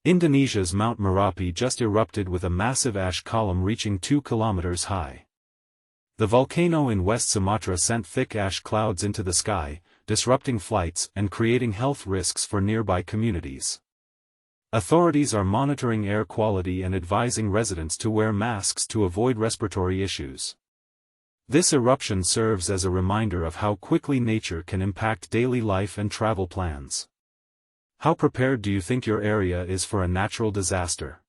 Indonesia's Mount Merapi just erupted with a massive ash column reaching 2 kilometers high. The volcano in West Sumatra sent thick ash clouds into the sky, disrupting flights and creating health risks for nearby communities. Authorities are monitoring air quality and advising residents to wear masks to avoid respiratory issues. This eruption serves as a reminder of how quickly nature can impact daily life and travel plans. How prepared do you think your area is for a natural disaster?